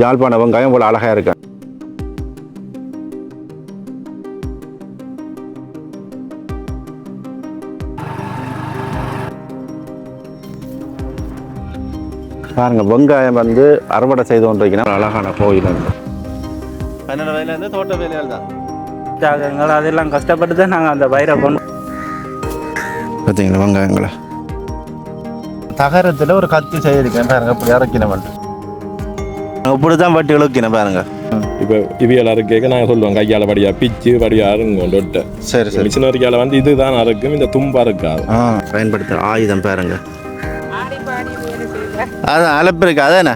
யாழ்ப்பாண வெங்காயம் இவ்வளோ அழகாக இருக்கு. பாருங்க, வெங்காயம் வந்து அறுவடை செய்து கொண்டிருக்கிறோம். அழகான கோயில். 12 வயதுலேருந்து தோட்ட வேலையால் தான் தியாகங்கள் அதெல்லாம் கஷ்டப்பட்டு தான் நாங்கள் அந்த பயிரை கொண்டு பார்த்தீங்களா. வெங்காயங்களை தகரத்தில் ஒரு கத்தி செய்திருக்கேன் பாருங்க. இப்படி இறக்கின இப்படி தான் பட்டி இழுக்கினேன் பாருங்க. இப்போ இவியல் அறுக்க நாங்கள் சொல்லுவோம் கையால் படியா பிச்சு படியா அருங்க ஒட்ட. சரி சரி. மிஷினரிக்கால வந்து இதுதான் அறுக்கும், இந்த தும்பா இருக்காது. பயன்படுத்துகிற ஆயுதம் பாருங்க. அதான் அலப்பு இருக்கு. அதானே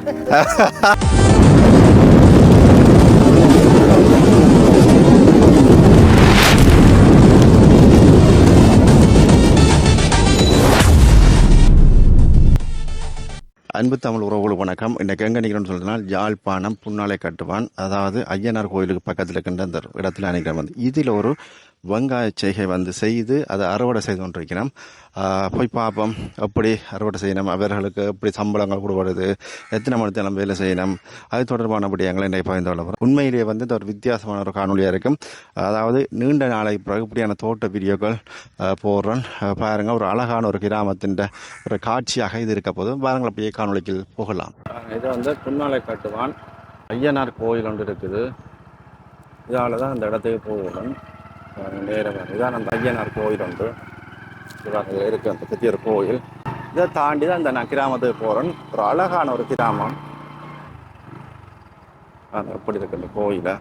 அன்பு தமிழ் உறவுகளுக்கு வணக்கம். இன்றைக்கு எங்கே நிற்கிறோன்னு சொல்லினால் யாழ்ப்பாணம் புன்னாலை கட்டுவான், அதாவது ஐயனார் கோயிலுக்கு பக்கத்தில் இருக்கின்ற அந்த இடத்துல நினைக்கிறோம். வந்து இதில் ஒரு வெங்காய செய்கை வந்து செய்து அதை அறுவடை செய்து கொண்டிருக்கிறோம். போய் பார்ப்போம் எப்படி அறுவடை செய்யணும், அவர்களுக்கு எப்படி சம்பளங்கள் கொடுப்படுது, எத்தனை மணி நேரம் வேலை செய்யணும், அது தொடர்பான எங்களை இன்றைக்கு பகிர்ந்து கொள்ள போகிறோம். உண்மையிலேயே வந்து இது ஒரு வித்தியாசமான ஒரு காணொலியாக இருக்கும். அதாவது நீண்ட நாளைக்கு பிறகு இப்படியான தோட்ட வீடியோக்கள் போடுறோம். பாருங்கள், ஒரு அழகான ஒரு கிராமத்தின் ஒரு காட்சியாக இது இருக்க போது. பாருங்கள், அப்படியே காணொலிக்கு போகலாம். இது வந்து புன்னாலை கட்டுவான் ஐயனார் கோயில் ஒன்று இருக்குது. இதால் தான் அந்த இடத்துக்கு போகணும். நேரம் இதுதான் அந்த ஐயனார் கோயில் ஒன்று இருக்கு. அந்த பெரிய ஒரு கோயில். இதை தாண்டி தான் இந்த நான் கிராமத்துக்கு போகிறேன். ஒரு அழகான ஒரு கிராமம். அது எப்படி இருக்கு இந்த கோயிலை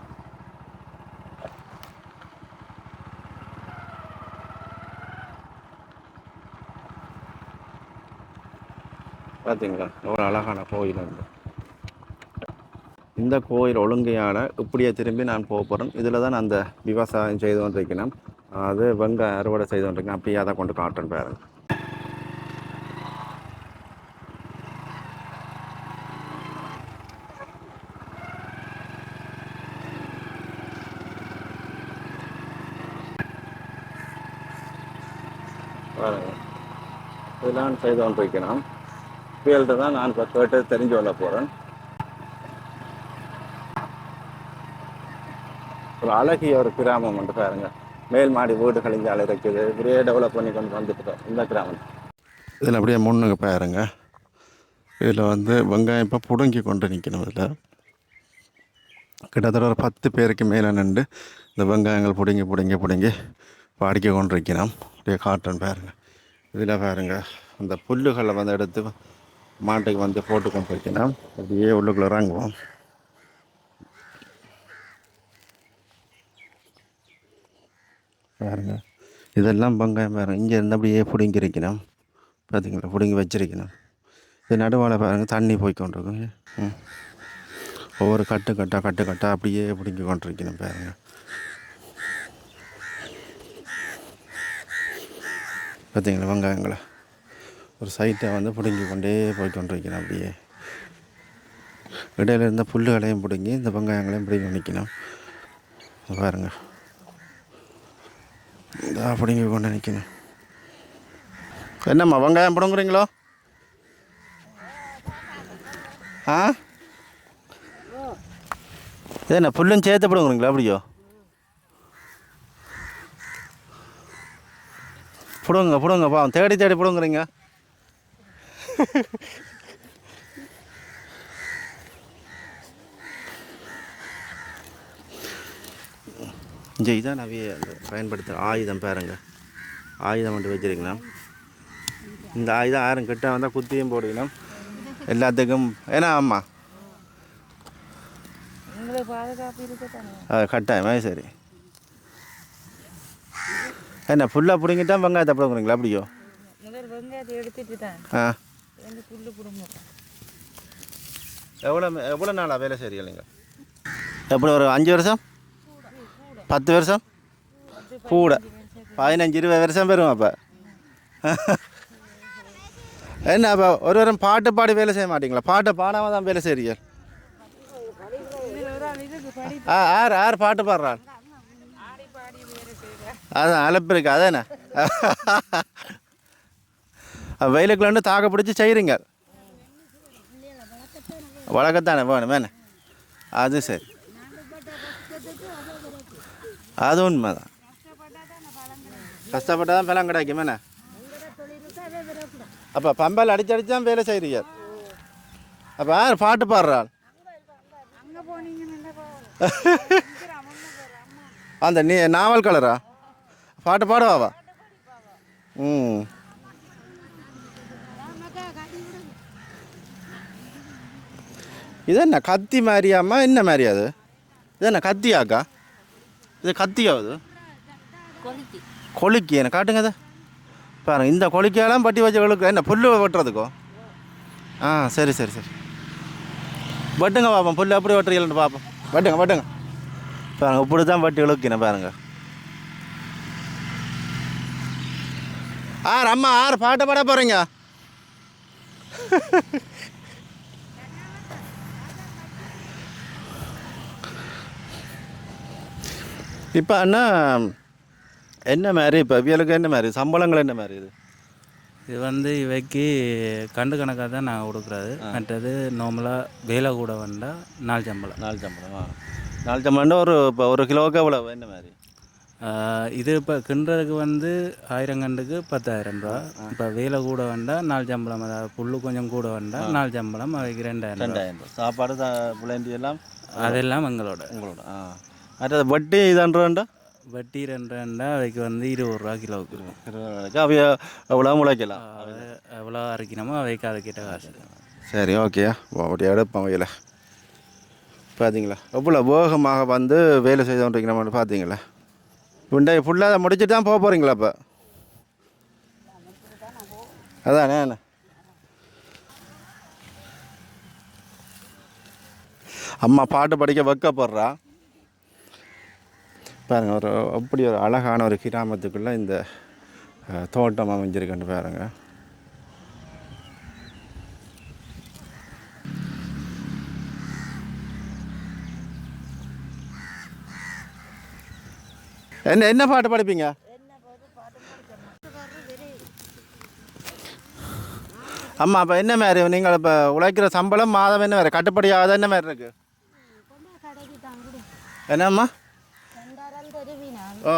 பார்த்தீங்களா. ஒரு அழகான கோயில் உண்டு. இந்த கோயில் ஒழுங்கையால் இப்படியே திரும்பி நான் போக போகிறேன். இதில் தான் அந்த விவசாயம் செய்து கொண்டிருக்கணும். அது வெங்காயம் அறுவடை செய்து கொண்டிருக்கேன். அப்படியே அதை கொண்டு காட்டுறேன் பாருங்க. பாருங்க, இதெல்லாம் செய்து கொண்டிருக்கணும். ஃபீல்டு தான் நான் இப்போ கேட்டு தெரிஞ்சு கொள்ள போகிறேன். ஒரு அழகிய ஒரு கிராமம் வந்து பாருங்க. மேல் மாடி வீடுகள் இங்கே இருக்குது. இப்படியே டெவலப் பண்ணி கொண்டு வந்துட்டுருக்கோம் இந்த கிராமம். இதில் அப்படியே முன்னுங்க பாருங்க. இதில் வந்து வெங்காயம் இப்போ பிடுங்கி கொண்டு நிற்கணும். இதில் கிட்டத்தட்ட ஒரு 10 பேருக்கு மேலே நின்று இந்த வெங்காயங்கள் பிடுங்கி பாடிக்க கொண்டு இருக்கணும். அப்படியே காட்டுன்னு பாருங்க. இதில் பாருங்க, அந்த புல்லுகளை வந்து எடுத்து மாட்டுக்கு வந்து போட்டு கொண்டு வைக்கணும். அப்படியே உள்ளுக்குள்ளே இறங்குவோம். பாருங்க, இதெல்லாம் வெங்காயம் பாருங்கள். இங்கே இருந்து அப்படியே பிடுங்கி இருக்கணும். பார்த்தீங்களா, பிடுங்கி வச்சிருக்கணும். இது நடுவால் பாருங்கள், தண்ணி போய்கொண்டிருக்கும். ஒவ்வொரு கட்டு அப்படியே பிடுங்கி கொண்டிருக்கணும். பாருங்கள், பார்த்தீங்களா வெங்காயங்களை ஒரு சைட்டை வந்து பிடுங்கி கொண்டே போய்கொண்டிருக்கணும். அப்படியே இடையில இருந்த புல்லுகளையும் பிடுங்கி இந்த வெங்காயங்களையும் பிடுங்கி நிற்கணும். பாருங்கள், அப்படிங்க கொண்டு நிற்கணும். என்னம்மா வெங்காயம் பிடுங்குறீங்களோ? என்ன புல்லும் சேர்த்து பிடுங்குறீங்களா? அப்படியோ பிடுங்க பாவம், தேடி பிடுங்குறீங்க. இங்கே இதான் நவிய பயன்படுத்துகிற ஆயுதம் பாருங்க. ஆயுதம் மட்டும் வச்சுருக்கணும். இந்த ஆயுதம் யாரும் கிட்ட வந்தால் குத்தியும் போடுக்கணும் எல்லாத்துக்கும். ஏன்னா ஆமாம், கட்டாயமா. சரி, என்ன ஃபுல்லாக பிடிங்கிட்டா வெங்காயத்தை பிடுங்குறீங்களா? அப்படியோ எவ்வளோ நாளாக வேலை செய்கிறீங்க? எப்படி ஒரு 5 வருஷம் 10 வருஷம் கூட 15-20 வருஷம் பெறும். அப்போ என்ன அப்போ ஒரு வாரம் பாட்டு பாடி வேலை செய்ய மாட்டீங்களா? பாட்டை பாடாமல் தான் வேலை செய்கிறீங்க. யார் பாட்டு பாடுறாள்? அதான் அலப்பு இருக்கு. அதானே வெயிலுக்குள்ள தாக்க பிடிச்சி செய்கிறீங்க. வழக்கத்தானே வேணும். வேணே அது சரி, அது உண்மைதான். கஷ்டப்பட்டா தான் பலம் கிடைக்கும் என்ன. அப்போ பம்பல் அடிச்சு தான் வேலை செய்கிறீங்க. அப்போ யார் பாட்டு பாடுறாள்? அந்த நீ நாவல் கலரா பாட்டு பாடுவாவா? ம். இது என்ன கத்தி மாதிரியாம்மா? என்ன மாதிரி அது? இது என்ன கத்தியாக்கா? இது கத்தியாவது? கொலுக்கி என்ன காட்டுங்க அதை பாருங்க. இந்த கொலுக்கியெல்லாம் பட்டி வச்ச கொழுக்கு என்ன புல்லு வெட்டுறதுக்கோ? ஆ சரி சரி சரி, வெட்டுங்க பார்ப்போம். புல்லு அப்படி வெட்டுறீங்கன்னு பார்ப்போம். வெட்டுங்க வெட்டுங்க பாருங்க. இப்படி தான் பட்டி இழுக்கினேன் பாருங்க. அம்மா பாட்டை பாட போகிறீங்க? இப்போ அண்ணா என்ன மாதிரி இப்போ இவளுக்கு என்ன மாதிரி சம்பளங்கள் என்ன மாதிரி இது? இது வந்து இவைக்கு கண்டு கணக்காக தான் நாங்கள் கொடுக்குறது. மற்றது நார்மலாக வேலை கூட வந்தால் 4 சம்பளம். 4 சம்பளமா? 4 சம்பளம்னா ஒரு இப்போ ஒரு கிலோவுக்கு எவ்வளோ என்ன மாதிரி? இது இப்போ கிண்டுறதுக்கு வந்து 1000 கண்டுக்கு 10,000 ரூபா. இப்போ வேலை கூட வந்தால் 4 சம்பளம். அதாவது புல்லு கொஞ்சம் கூட வந்தால் 4 சம்பளம். அவைக்கு 2000 ரூபா. சாப்பாடு புள்ளண்டி எல்லாம் அதெல்லாம் உங்களோட. மற்றது வட்டி இதான்றா? வட்டி 2 அவைக்கு வந்து 20 ரூபா கிலோவுக்கு. அவைய எவ்வளோ முளைக்கலாம்? எவ்வளோ அரைக்கணுமோ அவைக்கு அதை கிட்ட காசு. சரி ஓகே, அப்படி எடுப்போம் வயல. பார்த்தீங்களா எவ்வளோ வேகமாக வந்து வேலை செய்தோன்றீங்க பார்த்தீங்களா? புண்டை ஃபுல்லாக அதை முடிச்சுட்டு தான் போக போகிறீங்களா இப்போ? அதானே என்ன அம்மா பாட்டு படிக்க வைக்கப்படுறா பாருங்க. ஒரு அப்படி ஒரு அழகான ஒரு கிராமத்துக்குள்ளே இந்த தோட்டம் அமைஞ்சிருக்குன்னு பாருங்க. என்ன பாட்டு படிப்பீங்க? அம்மா அப்போ என்ன மாதிரி நீங்கள் இப்போ உழைக்கிற சம்பளம் மாதம் என்ன வேறு கட்டுப்படியாகாத என்ன மாதிரி இருக்கு? என்னம்மா? ஓ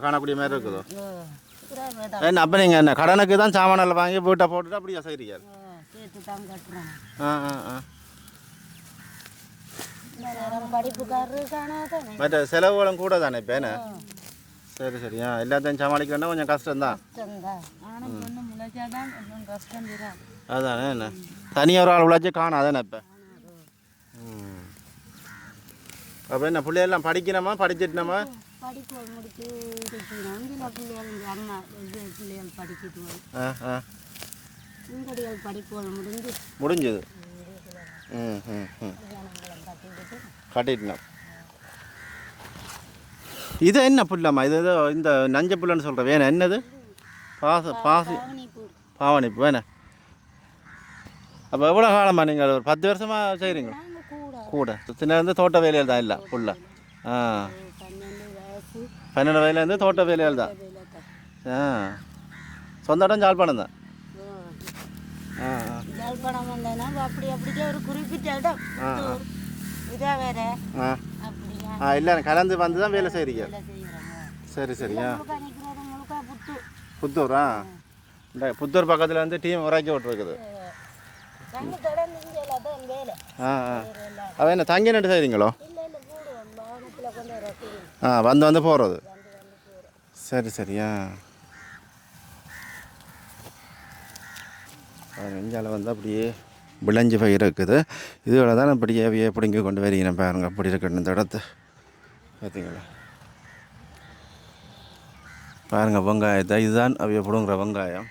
காணக்கூடிய மாதிரி இருக்குதோ? என்ன அப்போ நீங்கள் என்ன கடனுக்கு தான் சாமானில் வாங்கி வீட்டை போட்டுட்டு அப்படியா செய்கிறீங்க? மற்ற செலவுகளும் கூட தானே இப்போ என்ன? சரி சரியா, எல்லாத்தையும் சமாளிக்கிறேன்னா கொஞ்சம் கஷ்டம்தான். அதானே என்ன தனியாக ஒரு ஆள் உழைச்சி காணாதானே இப்போ? அப்போ என்ன பிள்ளையெல்லாம் படிக்கணுமா படிச்சிட்டோமா? முடிஞ்சது. கட்டிட்டோம். இது என்ன புல்லம்மா? இது ஏதோ இந்த நஞ்ச புல்லுன்னு சொல்கிற வேணா என்னது? பாசி பாவனிப்பு வேணா. அப்போ எவ்வளோ காலமாக நீங்கள் ஒரு 10 வருஷமாக செய்கிறீங்களா? கூட சின்னலேருந்து தோட்ட வேலையில் தான் இல்லை ஃபுல்லாக? 12 வயதுலேருந்து தோட்ட வேலையில் தான். சொந்த இடம் ஜாழ்ப்பாணம் தான். இல்லை கலந்து வந்து தான் வேலை செய்கிறீங்க? சரி சரியா. புத்தூரா? இந்த புத்தூர் பக்கத்தில் வந்து டீம் உரைக்கி விட்டுருக்குது. அவ என்ன தங்கி நட்டு செய்கிறீங்களோ? வந்து போகிறது. சரி சரியா. நெஞ்சால் வந்து அப்படியே விளைஞ்சி பயிர் இருக்குது. இதுவில் தான் அப்படியே பிடிங்கி கொண்டு வரீங்க பாருங்க. அப்படி இருக்கணும் இந்த இடத்த பார்த்தீங்களா? பாருங்கள் வெங்காயத்தை, இதுதான் அவைய பிடுங்குற வெங்காயம்.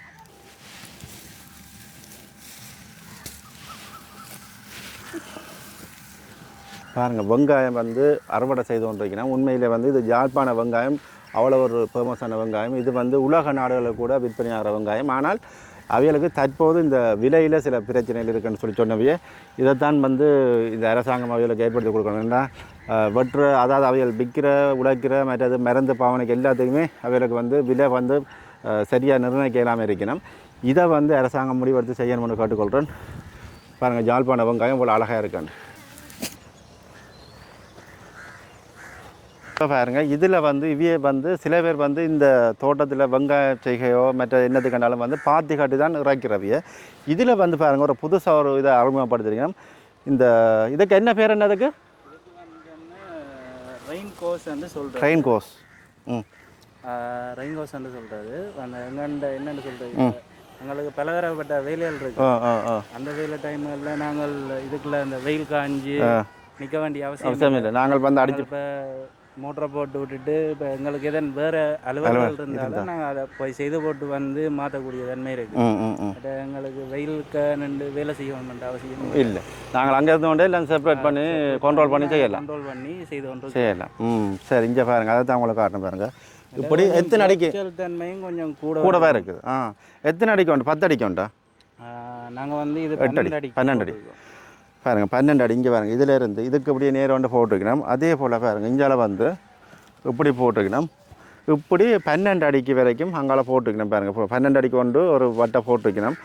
பாருங்கள் வெங்காயம் வந்து அறுவடை செய்து கொண்டிருக்கிறேன். உண்மையில் வந்து இது யாழ்ப்பாண வெங்காயம், அவ்வளோ ஒரு ஃபேமஸான வெங்காயம். இது வந்து உலக நாடுகளில் கூட விற்பனையாகிற வெங்காயம். ஆனால் அவைகளுக்கு தற்போது இந்த விலையில் சில பிரச்சனைகள் இருக்குன்னு சொன்னவையே இதைத்தான் வந்து இந்த அரசாங்கம் அவைகளுக்கு ஏற்படுத்தி கொடுக்கணும்னா அதாவது அவைகள் விற்கிற உழைக்கிற மற்றது மருந்து பாவனைக்கு எல்லாத்துக்குமே அவைகளுக்கு வந்து விலை வந்து சரியாக நிர்ணயிக்க இல்லாமல் இருக்கணும். இதை வந்து அரசாங்கம் முடிவெடுத்து செய்யணும்னு கேட்டுக்கொள்கிறேன். பாருங்கள் ஜாழ்ப்பாண வெங்காயம் இவ்வளோ அழகாக இருக்காண்டு. இப்போ பாருங்க இதில் வந்து இவையே வந்து சில பேர் வந்து இந்த தோட்டத்தில் வெங்காய செய்கையோ மற்ற என்னத்துக்குனாலும் வந்து பாத்தி காட்டி தான் இறக்கிறவிய. இதில் வந்து பாருங்கள் ஒரு புதுசாக ஒரு இதை அறிமுகப்படுத்துறீங்க. இந்த இதுக்கு என்ன பேர் என்னதுக்கு? ரெயின் கோஸ் வந்து சொல்கிறேன். ரெயின் கோஸ். ரெயின் கோஸ் வந்து சொல்கிறது அந்த எங்கண்ட என்னென்னு சொல்கிறது, எங்களுக்கு பலதரப்பட்ட வேலைகள் இருக்கு. அந்த வேலை டைமில் நாங்கள் இதுக்குள்ள அந்த வெயில் காஞ்சி நிற்க வேண்டிய அவசியம் இல்லை. நாங்கள் வந்து அடிச்சு இப்போ மோட்டரை போட்டு விட்டுட்டு இப்போ எங்களுக்கு எதன் வேறு அலுவலர்கள் இருந்தாலும் நாங்கள் அதை போய் செய்து போட்டு வந்து மாற்றக்கூடிய தன்மை இருக்குது. எங்களுக்கு வெயிலுக்கு நின்று வேலை செய்ய வேண்டிய அவசியம் இல்லை. நாங்கள் அங்கே இருந்தோண்டே இல்லை செப்பரேட் பண்ணி கண்ட்ரோல் பண்ணி செய்யலாம். கண்ட்ரோல் பண்ணி செய்து கொண்டு செய்யலாம். சரி, இங்கே பாருங்கள் அதை தான் உங்களுக்கு காட்டணும் பாருங்கள். இப்படி எத்தனை அடிக்கு தன்மையும் கொஞ்சம் கூடவே இருக்குது. எத்தனை அடிக்கு உண்டு? 10 அடிக்கு உண்டா? நாங்கள் வந்து இது 8 அடி 12 அடி பாருங்கள். 12 அடி இங்கே பாருங்கள். இதில் இருந்து இதுக்கு இப்படியே நேரம் வந்து போட்டுக்கணும். அதே போல் பாருங்கள் இஞ்சால வந்து இப்படி போட்டுக்கணும். இப்படி 12 அடிக்கு வரைக்கும் அங்கால போட்டுக்கணும் பாருங்கள். 12 அடிக்கு கொண்டு ஒரு வட்டை போட்டுக்கணும்.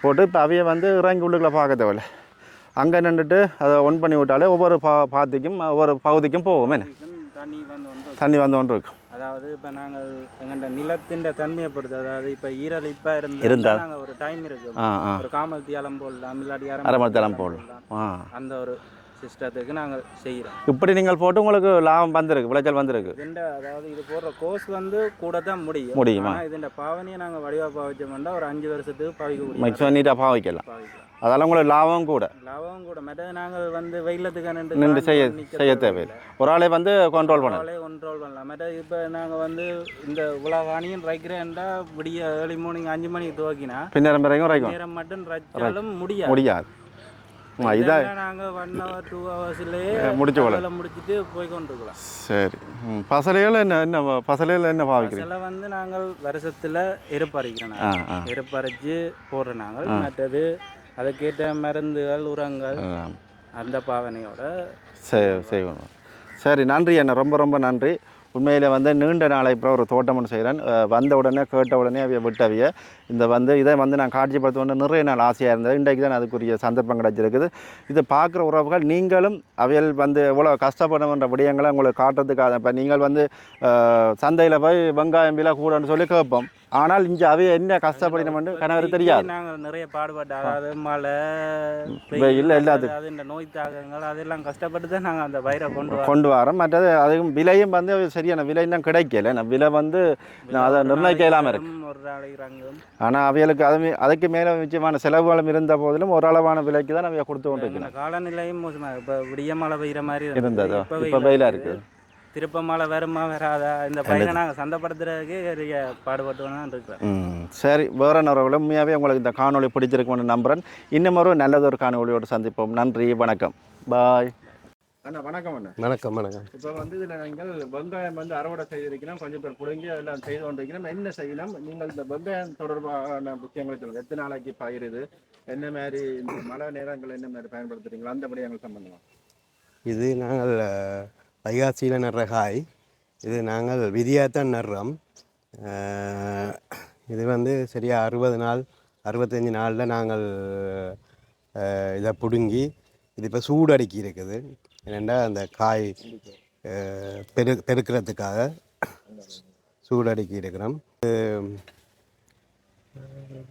போட்டு இப்போ அவைய வந்து இறங்கி உள்ளுக்குள்ளே பார்க்க தேவையில்ல. அங்கே நின்றுட்டு அதை ஒன் பண்ணி விட்டாலே ஒவ்வொரு பாத்திக்கும் ஒவ்வொரு பகுதிக்கும் போகும். என்ன தண்ணி வந்து கொண்டு இருக்கும். அதாவது இப்போ நாங்கள் எங்கள்கிட்ட நிலத்தின் தன்மையை பொறுத்து, அதாவது இப்போ ஈரலிப்பாக இருந்தால் நாங்கள் ஒரு டைம் இருக்குது, ஒரு காமல் தியாலம் போடலாம், இல்லாட்டி அரை மணி தியாலம் போடலாம். அந்த ஒரு சிஸ்டத்துக்கு நாங்கள் செய்கிறோம். இப்படி நீங்கள் போட்டு உங்களுக்கு லாபம் வந்திருக்கு, விளைச்சல் வந்திருக்கு. அதாவது இது போடுற கோர்ஸ் வந்து கூட தான் முடியுமா? இதுண்ட பாவனையை நாங்கள் வடிவாக பாவிச்சோம்னா ஒரு 5 வருஷத்துக்கு பாவிக்க முடியும். மேக்ஸிமம் நீட்டாக பாவிக்கலாம். அதெல்லாம் உங்களுக்கு லாபம் கூட. மற்றது நாங்கள் வந்து வெயிலத்துக்கு நின்று செய்ய தேவையில்லை. ஒரு ஆளே வந்து கண்ட்ரோல் பண்ணலாம். மற்றது இப்போ நாங்கள் வந்து இந்த உலகானியும் ரைக்கிறேன்டா விடிய ஏர்லி மார்னிங் 5 மணிக்கு துவக்கினா பின்னேரம் வரைக்கும் நேரம் மட்டும் ரைச்சாலும் முடியாது. இதான் நாங்கள் 1 hour 2 hours-லேயே முடிச்சுட்டு போய் கொண்டிருக்கலாம். சரி. பசலைகள் என்ன பசலைகள் என்ன பாவிக்கிறீங்க? வந்து நாங்கள் வருஷத்தில் எருப்பறைக்கிறோம். எருப்பறைச்சு போடுறோம் நாங்கள். மற்றது அதுக்கேற்ற மருந்துகள் உரங்கள் அந்த பாவனையோட செய்யணும். சரி, நன்றி அண்ணா, ரொம்ப ரொம்ப நன்றி. உண்மையில் வந்து நீண்ட நாளை இப்போ ஒரு தோட்டம் ஒன்று செய்கிறேன். வந்த உடனே கேட்ட உடனே அவைய விட்டவிய இந்த வந்து இதை வந்து நான் காட்சிப்படுத்த வந்து நிறைய நாள் ஆசையாக இருந்தது. இன்றைக்கு தான் அதுக்குரிய சந்தர்ப்பம் கிடச்சிருக்குது. இதை பார்க்குற உறவுகள் நீங்களும் அவையல் வந்து எவ்வளோ கஷ்டப்படுன்ற விடயங்களை உங்களுக்கு காட்டுறதுக்காக இப்போ நீங்கள் வந்து சந்தையில் போய் வெங்காயம் விலை கூடன்னு சொல்லி கேட்போம். ஆனால் இங்கே அவைய என்ன கஷ்டப்படினோம்னு கணவர் தெரியாது. நாங்கள் நிறைய பாடுபட்டு, அதாவது மழை இல்லை எல்லாத்துக்கும் அது இந்த நோய் தாக்கங்கள் அதெல்லாம் கஷ்டப்பட்டு தான் நாங்கள் அந்த வயிறை கொண்டு வரோம். மற்றது அதுவும் விலையும் வந்து சரியான விலை தான் கிடைக்கல. விலை வந்து அதை நிர்ணயிக்க இல்லாமல் இருக்கு. ஆனால் அவைகளுக்கு அதுக்கு மேலே நிச்சயமான செலவுகளும் இருந்த போதிலும் ஓரளவான விலைக்கு தான் அவைய கொடுத்து கொண்டு இருக்கிறேன். காலநிலையும் மோசமாக இப்போ விடிய மழை பெய்கிற மாதிரி இருந்ததோ இப்போ வெயிலாக இருக்குது. திருப்ப மழை வருமா வராதா இந்த பயிரை நாங்கள் சந்தைப்படுத்துறதுக்கு நிறைய பாடுபட்டு தான் இருக்கிறோம். சரி, வேற உறவுகளும் உண்மையாகவே உங்களுக்கு இந்த காணொலி பிடிச்சிருக்குன்னு நம்புகிறேன். இன்னும் ஒரு நல்லதொரு காணொலியோடு சந்திப்போம். நன்றி, வணக்கம், பாய். அண்ணா வணக்கம். அண்ணா வணக்கம். இப்போ வந்து இதில் நீங்கள் வெங்காயம் வந்து அறுவடை செய்திருக்கணும், கொஞ்சம் பேர் பிடுங்கி எல்லாம் செய்து கொண்டிருக்கணும். என்ன செய்யணும்? நீங்கள் இந்த வெங்காயம் தொடர்பான விஷயங்களை சொல்லுங்கள். எத்தனை நாளைக்கு பயிரிது, என்ன மாதிரி இந்த மழை நேரங்கள் என்ன மாதிரி பயன்படுத்துறீங்களா, அந்த விடயங்கள் சம்பந்தமாக. இது நாங்கள் வைகாசியில் நடுற காய். இது நாங்கள் விதியாகத்தான் நடுறோம். இது வந்து சரியாக 60 நாள் 65 நாளில் நாங்கள் இதை பிடுங்கி இது இப்போ சூடடுக்கி இருக்குது. என்னென்னா அந்த காய் பெருக்கிறதுக்காக சூடடுக்கி இருக்கிறோம்.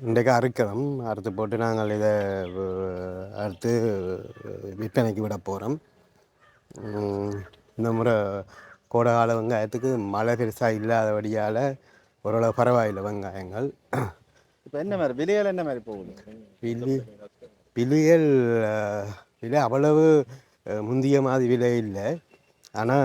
இன்றைக்கு அறுக்கிறோம். அறுத்து போட்டு நாங்கள் இதை அறுத்து விற்பனைக்கு விட போகிறோம். இந்த முறை கோடை கால வெங்காயத்துக்கு மழை பெருசாக இல்லாதபடியால் ஓரளவு பரவாயில்லை வெங்காயங்கள். இப்போ என்ன மாதிரி விலைகள் என்ன மாதிரி போகுது? விலைகள் விலை அவ்வளவு முந்திய மாதிரி விலை இல்லை. ஆனால்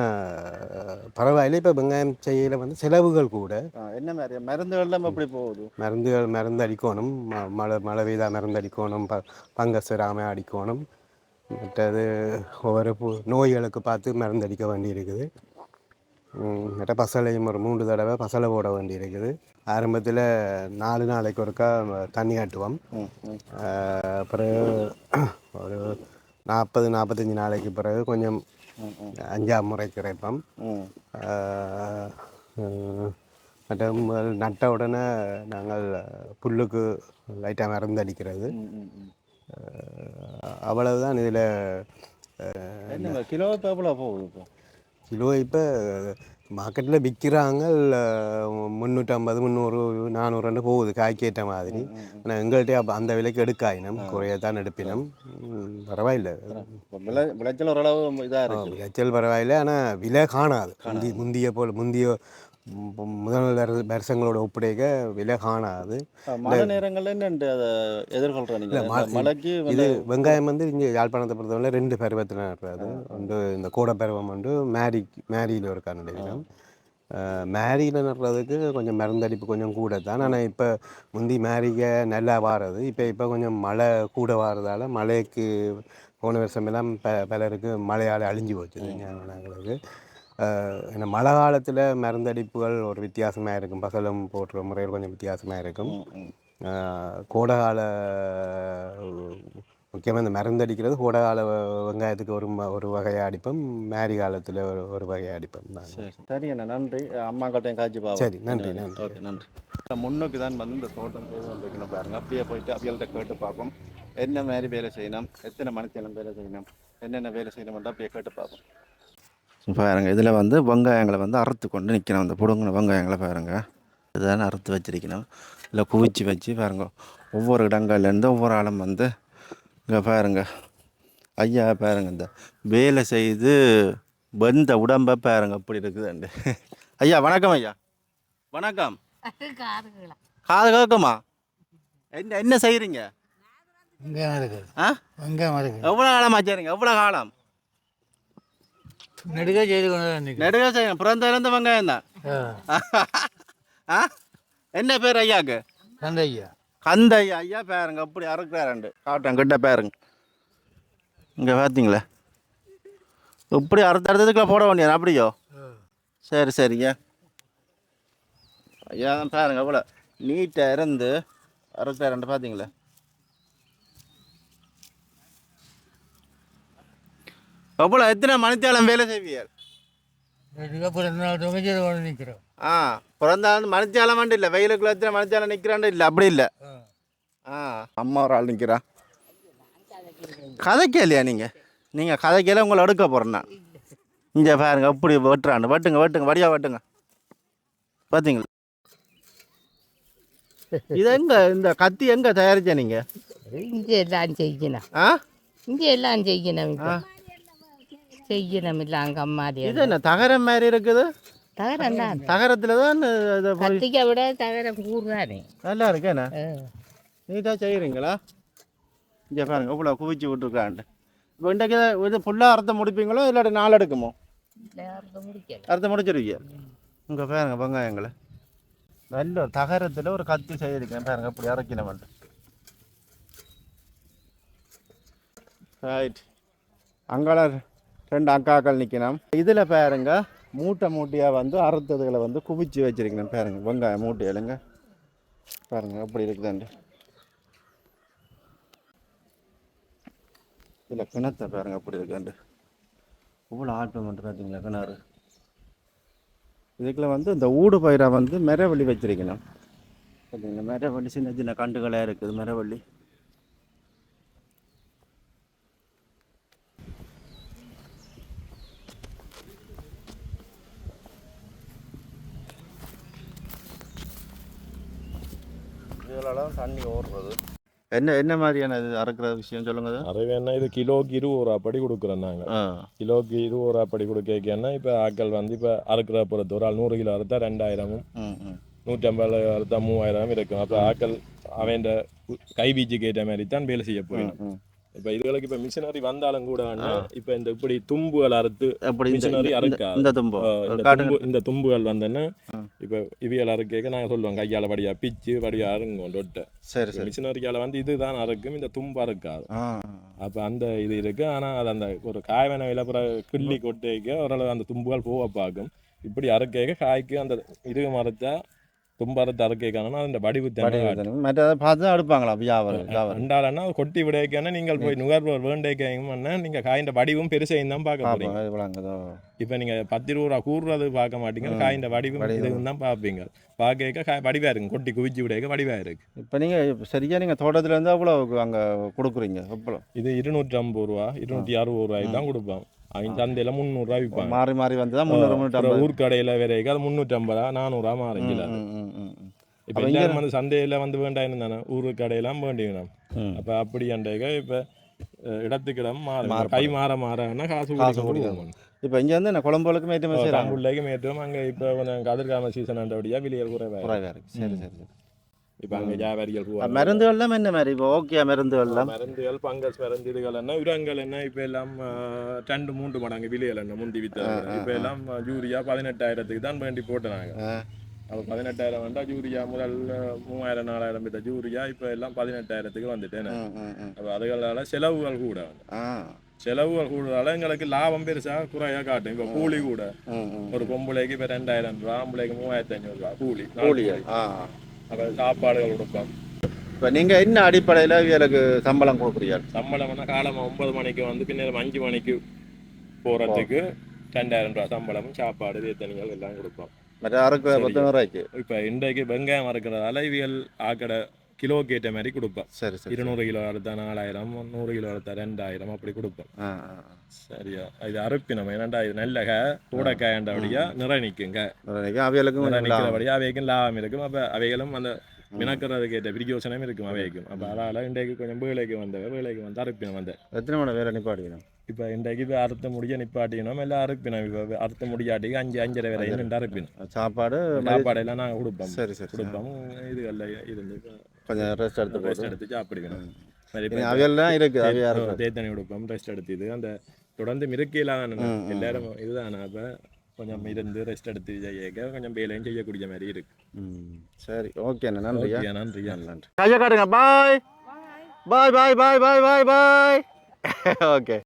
பரவாயில்லை. இப்போ வெங்காயம் செய்யல வந்து செலவுகள் கூட. என்ன மாதிரி மருந்துகள்லாம் எப்படி போகுது? மருந்து அடிக்கணும். மழை பெய்தால் மருந்து அடிக்கணும். பங்கஸ் வராமல் அடிக்கணும். மற்றது ஒவ்வொரு நோய்களுக்கு பார்த்து மருந்து அடிக்க வேண்டி இருக்குது. மற்ற பசலையும் ஒரு 3 தடவை பசலை போட வேண்டி இருக்குது. ஆரம்பத்தில் 4 நாளைக்கு ஒருக்கா தண்ணி காட்டுவோம். பிறகு ஒரு 40-45 நாளைக்கு பிறகு கொஞ்சம் 5ஆம் முறை கிடைப்போம். மற்ற நட்ட உடனே நாங்கள் புல்லுக்கு லைட்டாக மருந்து அடிக்கிறது. அவ்வளவுதான் இதில். என்னங்க கிலோ இப்போ எவ்வளோ போகுது இப்போ? கிலோ இப்போ மார்க்கெட்டில் விற்கிறாங்க 350 300 400 போகுது காய்க்கேற்ற மாதிரி. ஆனால் எங்கள்கிட்ட அப்போ அந்த விலைக்கு எடுக்காயினம், குறையத்தான் எடுப்பினம். பரவாயில்லை, விளைச்சல் ஓரளவு இதாக இருக்குது. விளைச்சல் பரவாயில்லை. ஆனால் விலை காணாது. முந்திய முதல் வருஷங்களோட ஒப்படைக்க விலை காணாது. மழை நேரங்களில் என்னென்று அதை எதிர்கொள்கிறீங்க? மழைக்கு இது வெங்காயம் வந்து இங்கே யாழ்ப்பாணத்தை பொறுத்தவரை 2 பருவத்தில் நடுறது. ஒன்று இந்த கோடை பருவம் வந்து மேரியில் ஒரு கரண்டினம். மேரியில் நடுறதுக்கு கொஞ்சம் மருந்தடிப்பு கொஞ்சம் கூட தான். ஆனால் இப்போ முந்தி மேரிக்க நல்லா வாரது. இப்போ கொஞ்சம் மழை கூட வாரதால் மழைக்கு போன வருஷம் எல்லாம் பலருக்கு மழையால் அழிஞ்சு போச்சுது ஞாபகங்களுக்கு. ஏன்னா மழை காலத்தில் மருந்தடிப்புகள் ஒரு வித்தியாசமாக இருக்கும். பசலம் போடுற முறையில் கொஞ்சம் வித்தியாசமாக இருக்கும். கோடைகால முக்கியமாக இந்த மருந்தடிக்கிறது கோடைகால வெங்காயத்துக்கு ஒரு வகையாக அடிப்போம், மேரி காலத்தில் ஒரு வகையாக அடிப்போம் தான். சரி அண்ணா, நன்றி. அம்மாக்கிட்டையும் காய்ச்சி பாவம். சரி, நன்றி நன்றி. ஓகே, நன்றி. முன்னுக்கு தான் வந்து இந்த தோட்டம் செய்து வந்துருக்கணும் பாருங்க. அப்படியே போயிட்டு அவியல்கிட்ட கேட்டு பார்ப்போம் என்ன மாதிரி வேலை செய்யணும், எத்தனை மணித்தேலம் வேலை செய்யணும், என்னென்ன வேலை செய்யணும்னு அப்படியே கேட்டு பார்ப்போம். பாருங்க, இதில் வந்து வெங்காயங்களை வந்து அறுத்து கொண்டு நிற்கணும். அந்த புடுங்கின வெங்காயங்களை பாருங்க, இதுதானே அறுத்து வச்சிருக்கணும். இல்லை குவிச்சு வச்சு பாருங்க, ஒவ்வொரு இடங்கள்லேருந்து ஒவ்வொரு ஆளும் வந்து இங்கே பாருங்க. ஐயா பாருங்க, இந்த வேலை செய்து வெந்த உடம்பை பாருங்க அப்படி இருக்குதுண்டு. ஐயா வணக்கம். ஐயா வணக்கம். காது கேட்குமா? என்ன செய்கிறீங்க? வெங்காயம் இருக்குது. வெங்காயம் இருக்குது. எவ்வளோ காலமாக செய்கிறீங்க? எவ்வளோ காலம்? நெடுக செய்து கொண்டு நெடுக செய்யணும். பிறந்தலேருந்து வெங்காயம் தான். என்ன பேர் ஐயாக்கு? கந்தையா. கந்தையா ஐயா பாருங்க அப்படி அறுக்கிறாரு. காட்டம் கிட்ட பாருங்க, இங்கே பார்த்தீங்களே இப்படி அறுத்ததுக்குள்ள போட வேண்டியது அப்படியோ? சரி சரிங்க ஐயா தான் பாருங்க எவ்வளோ நீட்டாக இருந்து அறுக்கிறாரு பார்த்தீங்களே. எவ்வளோ எத்தனை மணித்தாலம் வேலை செய்வீங்க? நிற்கிறோம். பிறந்தாலும் மணித்தாலம் வண்டி இல்லை, வெயிலுக்குள்ள எத்தனை மணித்தாலம் நிற்கிறாண்டு இல்லை, அப்படி இல்லை. அம்மா ஒரு ஆள் நிற்கிறா. கதைக்க இல்லையா நீங்கள் கதைக்கையில உங்களை எடுக்க போகிறேன் நான். இங்கே பாருங்க அப்படி வெட்டுறாண்டு. வெட்டுங்க வடியாக வெட்டுங்க. பார்த்தீங்களா? இது எங்கே இந்த கத்தி எங்கே தயாரிச்ச நீங்கள்? இங்கே எல்லாம் செய்யணும். இங்கே எல்லாம் செய்யணும். செய்யணும் இல்லை அங்கே அம்மாதி. இது என்ன தகரம் மாதிரி இருக்குது? தகரம் தான். தகரத்தில் தான் கத்திக்க விட தகரம் கூறுதானே. நல்லா இருக்கு. என்ன நீட்டாக செய்கிறீங்களா? இங்கே பாருங்க இவ்வளோ குவிச்சு விட்டுருக்காண்டு. இப்போ இன்றைக்கு இது ஃபுல்லாக அறுத்த முடிப்பீங்களோ இல்லாட்டி நாள் எடுக்குமோ? அறுத்த முடிச்சிருவீங்க. இங்கே பாருங்க வெங்காயங்களை நல்ல ஒரு தகரத்தில் ஒரு கத்தி செய்திருக்கேன் பாருங்க இப்படி இறக்கினவன்ட்டு. ரைட், அங்கால 2 அக்காக்கள் நிற்கணும். இதில் பாருங்க மூட்டையாக வந்து அறுத்ததுகளை வந்து குவிச்சு வச்சிருக்கணும் பாருங்க. வெங்காயம் மூட்டையிலுங்க பாருங்க அப்படி இருக்குதாண்டு. இல்லை கிணத்தை பாருங்க அப்படி இருக்காண்டு. இவ்வளோ ஆட்டம் மட்டும் பார்த்தீங்களா கிணறு. இதுக்குள்ள வந்து இந்த ஊடு பயிராக வந்து மரவள்ளி வச்சிருக்கணும் பார்த்தீங்களா. மரவள்ளி சின்ன சின்ன கண்டுகளாக இருக்குது மரவள்ளி. இதெல்லாம் தண்ணி ஓடுறது. என்ன மாதிரியான இது அறுக்கிற விஷயம் சொல்லுங்க. அரைவேன்னா இது கிலோக்கு 20 ரூபா படி கொடுக்குறோம் நாங்கள். கிலோக்கு 20 ரூபா படி கொடுக்கன்னா இப்போ ஆக்கள் வந்து இப்போ அறுக்கிற பொறுத்த ஒரு ஆள் 100 கிலோ அறுத்தா 2000, 150 அறுத்தா 3000 இருக்கும். அப்போ ஆக்கள் அவன் கைவீச்சுக்கு ஏற்ற மாதிரி தான் வேலை செய்ய போயிடும். இப்போ இதுகளுக்கு இப்போ மிஷினரி வந்தாலும் கூட இப்போ இந்த இப்படி தும்புகள் அறுத்து மிஷினரி அறுக்காது. இந்த தும்புகள் வந்தோன்னா இப்போ இவியல் அறுக்க நாங்கள் சொல்லுவோம் கையால் படியா பிச்சு படியா அறுங்கோம் டொட்டை. சரி, மிஷினரியால் வந்து இதுதான் அறுக்கும், இந்த தும்பு அறுக்காது. அப்போ அந்த இது இருக்கு. ஆனால் அது அந்த ஒரு காய்வன விளப்புற கிள்ளி கொட்டைக்க ஓரளவு அந்த தும்புகள் போக பார்க்கும். இப்படி அறுக்க காய்க்கு அந்த இது மறைச்சா தும்பரத்தை அறுக்கைக்கான அந்த வடிவு தேவை மற்ற பார்த்து தான் எடுப்பாங்களா வியாபாரம் ரெண்டாலன்னா கொட்டி விடைக்கான நீங்கள் போய் நுகர்வோர் வேண்டைக்காங்கன்னா நீங்கள் காயின் வடிவும் பெருசையும் தான் பார்க்க போறீங்க. இப்போ நீங்கள் 10 ரூபா கூறுறது பார்க்க மாட்டீங்க, காயின் வடிவும் இதுவும் தான் பார்ப்பீங்க. பார்க்க வடிவாக இருக்கும், கொட்டி குவிச்சு விடைக்க வடிவாக இருக்கு. இப்போ நீங்கள் சரியாக நீங்கள் தோட்டத்துலேருந்து அவ்வளோ அங்கே கொடுக்குறீங்க எவ்வளோ? இது 250 ரூபா 260 ரூபாய்க்கு தான் கொடுப்பாங்க. அவங்க சந்தையில் 300 ரூபா விற்பாங்க. மாறி மாறி வந்து தான் 300 ஊர்க்கடையில் வரைக்கும் அது 350 400 மாறிங்கல. இப்போ எல்லாரும் வந்து சந்தையில் வந்து வேண்டாம் தானே, ஊரு கடையெல்லாம் வேண்டிங்கண்ணா. அப்போ அப்படி அண்டைக்க இப்போ இடத்துக்கிடம் கை மாற மாறன்னா காசு கொடுக்கணும். இப்போ இங்கே வந்து நான் குழம்புகளுக்கு மேட்டுமே குழம்புள்ளைக்கு மேட்டும் அங்கே இப்போ கொஞ்சம் கதிர்காம சீசன் ஆண்டபடியா விலைகள் குறைவாக இருக்கு. சரி சரி சரி. இப்போ அங்கே வியாபாரிகள் மருந்துகள்லாம் என்ன மாதிரி இப்போ ஓகே மருந்துகள்லாம் மருந்துகள் பங்கஸ் மருந்து இதுகள் என்ன உரங்கள் என்ன இப்போ எல்லாம் 2-3 மடங்கு விலைகள் என்ன முந்தி வித்தாங்க. இப்போ எல்லாம் யூரியா 18,000க்கு தான் வேண்டி போட்டுனாங்க. அப்போ 18,000 வேண்டாம் யூரியா முதல் 3,000-4,000 வித்த யூரியா இப்போ எல்லாம் 18,000க்கு வந்துட்டேன். அப்போ அதுகளால் செலவுகள் கூட செலவுகள் கூடுதலால் எங்களுக்கு லாபம் பெருசாக குறையாக காட்டும். இப்போ கூலி கூட ஒரு பொம்பளைக்கு இப்போ 2,000 ரூபா, ஆம்பளைக்கு 3,500 ரூபா கூலி. அப்போ சாப்பாடுகள் கொடுப்போம். இப்போ நீங்கள் என்ன அடிப்படையில் இவங்களுக்கு சம்பளம் கொடுக்குறீங்க? சம்பளம்னா காலமாக 9 மணிக்கு வந்து பின்னர் 5 மணிக்கு போகிறதுக்கு 2,000 ரூபா சம்பளமும் சாப்பாடு வேத்தனிகள் எல்லாம் கொடுப்போம். மற்ற அறுக்கிற 10 ரூபாய்க்கு இப்போ இன்றைக்கு வெங்காயம் அறுக்கிறதால இவியல் ஆக்கடை கிலோக்கு ஏற்ற மாதிரி கொடுப்பேன். சரி சரி. 200 கிலோ அறுத்தா 4,000, 100 கிலோ அறுத்தா 2,000 அப்படி கொடுப்பேன். சரியா, இது அறுப்பினம் ஏன்னாண்டா இது நல்ல கூடக்காயண்டபடியா நிறை நிற்குங்க. அவைகளுக்கும் நிற்கிறபடியா அவைக்கும் லாபம் இருக்கும். அப்போ அவைகளும் அந்த மினக்கிறதுக்கு ஏற்ற பிரியோசனம் இருக்கும் அவைக்கும். அப்போ அதனால் இன்றைக்கு கொஞ்சம் வேலைக்கு வந்து அறுப்பினம் வந்தேன். எத்தனை மணி வேலை நிப்பாட்டிக்கணும்? இப்போ இன்றைக்கு இப்போ அறுத்த முடிய நிப்பாட்டிக்கணும், எல்லாம் அறுப்பினம். இப்போ அறுத்த முடியாட்டிக்கு 5-5:30 வரையும் 2 அறுப்பினம். சாப்பாடெல்லாம் நாங்கள் கொடுப்போம். சரி சரி கொடுப்போம். இதுகளில் இருந்து கொஞ்சம் ரெஸ்ட் எடுத்து சாப்பிடுவேன். அவையெல்லாம் இருக்குது, தேத்தனி கொடுப்போம், ரெஸ்ட் எடுத்து. இது அந்த தொடர்ந்து மிருக்கையிலான எல்லாரும் இதுதானே. அப்போ கொஞ்சம் இருந்து ரெஸ்ட் எடுத்து செய்ய கொஞ்சம் வேலையும் செய்யக்கூடிய மாதிரி இருக்கு. சரி, ஓகே, நன்றி நன்றி. கையை காட்டுங்க. பாய் பாய் பாய் பாய் பாய் பாய் பாய். ஓகே.